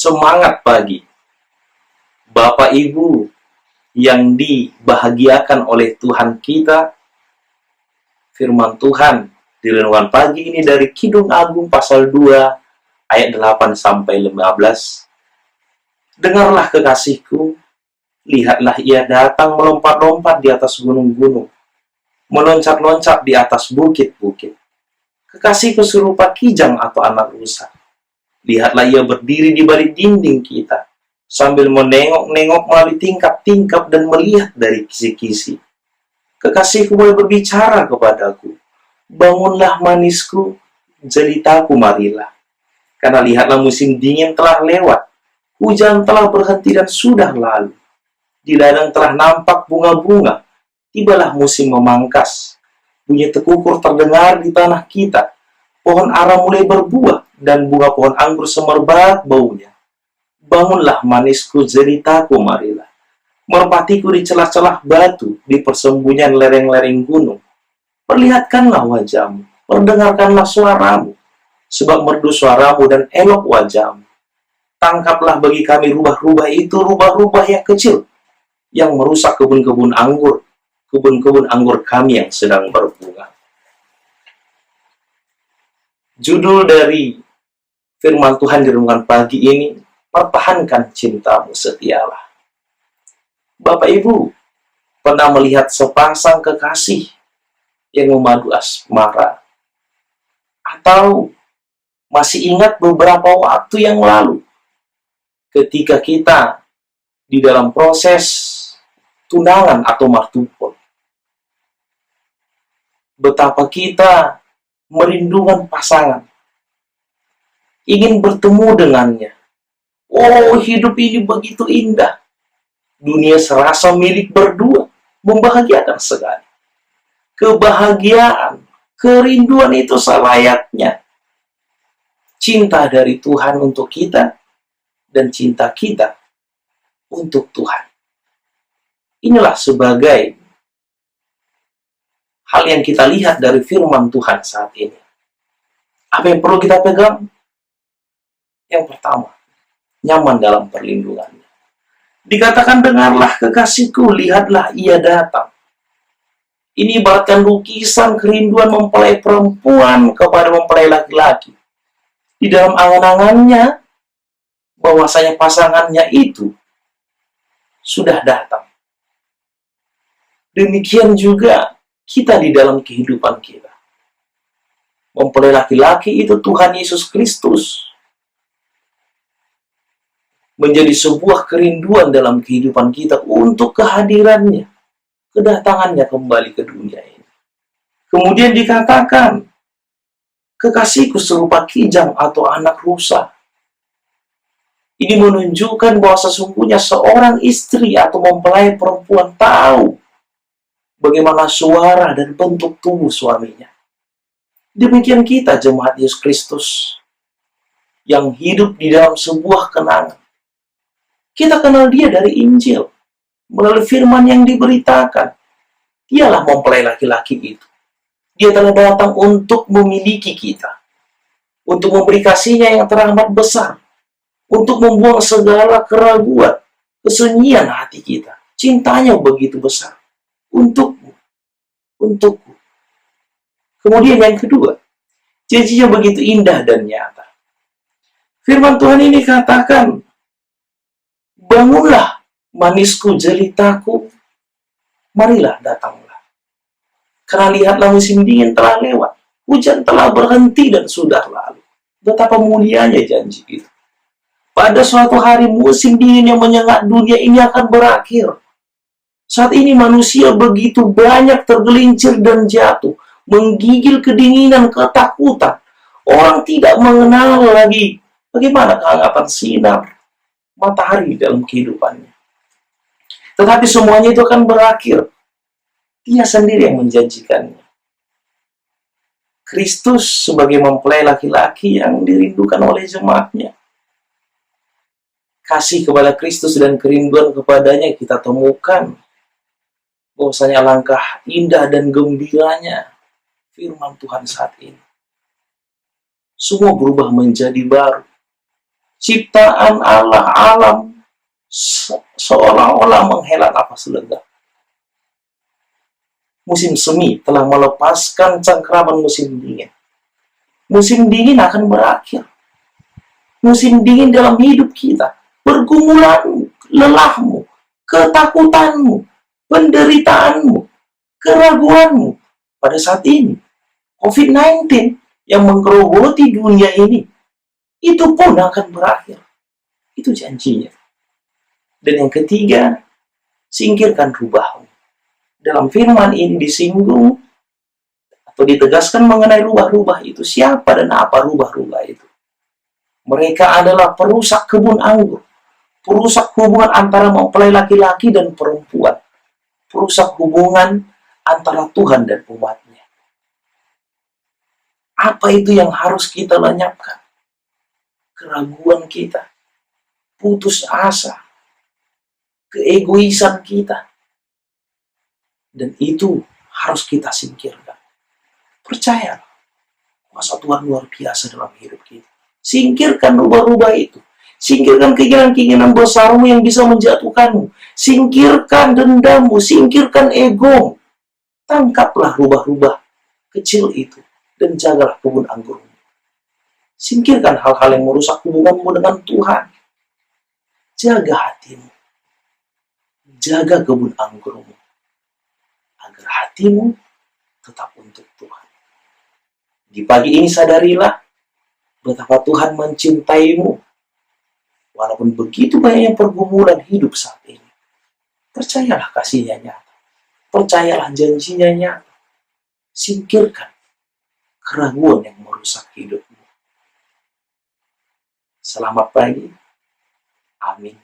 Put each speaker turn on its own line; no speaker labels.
Semangat pagi, Bapak Ibu yang dibahagiakan oleh Tuhan kita. Firman Tuhan di renungan pagi ini dari Kidung Agung pasal 2 ayat 8 sampai 15. Dengarlah kekasihku, lihatlah ia datang melompat-lompat di atas gunung-gunung, meloncat-loncat di atas bukit-bukit. Kekasihku serupa kijang atau anak rusa. Lihatlah ia berdiri di balik dinding kita, sambil menengok-nengok melalui tingkap-tingkap dan melihat dari kisi-kisi. Kekasihku mulai berbicara kepadaku, bangunlah manisku, jelitaku marilah. Karena lihatlah musim dingin telah lewat, hujan telah berhenti dan sudah lalu. Di ladang telah nampak bunga-bunga, tibalah musim memangkas. Bunyi tekukur terdengar di tanah kita, pohon ara mulai berbuah, dan bunga pohon anggur semerbak baunya. Bangunlah manisku, jelitaku marilah. Merpatiku di celah-celah batu, di persembunyian lereng-lereng gunung. Perlihatkanlah wajahmu, perdengarkanlah suaramu, sebab merdu suaramu dan elok wajahmu. Tangkaplah bagi kami rubah-rubah itu, rubah-rubah yang kecil, yang merusak kebun-kebun anggur kami yang sedang berbunga. Judul dari firman Tuhan di renungan pagi ini, pertahankan cintamu setialah. Bapak Ibu, pernah melihat sepasang kekasih yang memadu asmara? Atau masih ingat beberapa waktu yang lalu, ketika kita di dalam proses tunangan atau martupon, betapa kita merindukan pasangan, ingin bertemu dengannya. Oh, hidup ini begitu indah. Dunia serasa milik berdua, membahagiakan sekali. Kebahagiaan, kerinduan itu selayaknya cinta dari Tuhan untuk kita dan cinta kita untuk Tuhan. Inilah sebagai hal yang kita lihat dari firman Tuhan saat ini. Apa yang perlu kita pegang? Yang pertama, nyaman dalam perlindungannya. Dikatakan, dengarlah kekasihku, lihatlah ia datang. Ini ibaratkan lukisan kerinduan mempelai perempuan kepada mempelai laki-laki. Di dalam angan-angannya, bahwasanya pasangannya itu sudah datang. Demikian juga kita di dalam kehidupan kita. Mempelai laki-laki itu Tuhan Yesus Kristus. Menjadi sebuah kerinduan dalam kehidupan kita untuk kehadirannya, kedatangannya kembali ke dunia ini. Kemudian dikatakan, kekasihku serupa kijang atau anak rusa. Ini menunjukkan bahwa sesungguhnya seorang istri atau mempelai perempuan tahu bagaimana suara dan bentuk tubuh suaminya. Demikian kita jemaat Yesus Kristus yang hidup di dalam sebuah kenangan. Kita kenal dia dari Injil, melalui firman yang diberitakan. Dialah mempelai laki-laki itu. Dia telah datang untuk memiliki kita, untuk memberi kasihnya yang teramat besar, untuk membuang segala keraguan, kesunyian hati kita. Cintanya begitu besar untukmu, untukku. Kemudian yang kedua, janjinya begitu indah dan nyata. Firman Tuhan ini katakan, bangunlah manisku, jelitaku, marilah datanglah. Karena lihatlah musim dingin telah lewat, hujan telah berhenti dan sudah lalu. Betapa mulianya janji itu. Pada suatu hari musim dingin yang menyengat dunia ini akan berakhir. Saat ini manusia begitu banyak tergelincir dan jatuh, menggigil kedinginan, ketakutan. Orang tidak mengenal lagi bagaimana kehangatan sinar matahari dalam kehidupannya. Tetapi semuanya itu akan berakhir. Dia sendiri yang menjanjikannya. Kristus sebagai mempelai laki-laki yang dirindukan oleh jemaatnya. Kasih kepada Kristus dan kerinduan kepadanya kita temukan bahwasanya langkah indah dan gembiranya firman Tuhan saat ini. Semua berubah menjadi baru. ciptaan Allah, alam seolah-olah menghela napas lega. Musim semi telah melepaskan cengkraman musim dingin. Musim dingin akan berakhir. Musim dingin dalam hidup kita, pergumulanmu, lelahmu, ketakutanmu, penderitaanmu, keraguanmu pada saat ini, COVID-19 yang menggerogoti dunia ini, itu pun akan berakhir. Itu janjinya. Dan yang ketiga, singkirkan rubahmu. Dalam firman ini disinggung atau ditegaskan mengenai rubah-rubah itu. Siapa dan apa rubah-rubah itu? Mereka adalah perusak kebun anggur, perusak hubungan antara mempelai laki-laki dan perempuan, perusak hubungan antara Tuhan dan umatnya. Apa itu yang harus kita lenyapkan? Keraguan kita, putus asa, keegoisan kita. Dan itu harus kita singkirkan. Percaya, kuasa Tuhan luar biasa dalam hidup kita. Singkirkan rubah-rubah itu. Singkirkan keinginan-keinginan besarmu yang bisa menjatuhkanmu. Singkirkan dendammu, singkirkan ego. Tangkaplah rubah-rubah kecil itu dan jagalah kebun anggurmu. Singkirkan hal-hal yang merusak hubunganmu dengan Tuhan. Jaga hatimu. Jaga kebun anggurmu. Agar hatimu tetap untuk Tuhan. Di pagi ini sadarilah betapa Tuhan mencintaimu. Walaupun begitu banyaknya pergumulan hidup saat ini. Percayalah kasih-Nya nyata. Percayalah janji-Nya nyata. Singkirkan keraguan yang merusak hidupmu. Selamat pagi. Amin.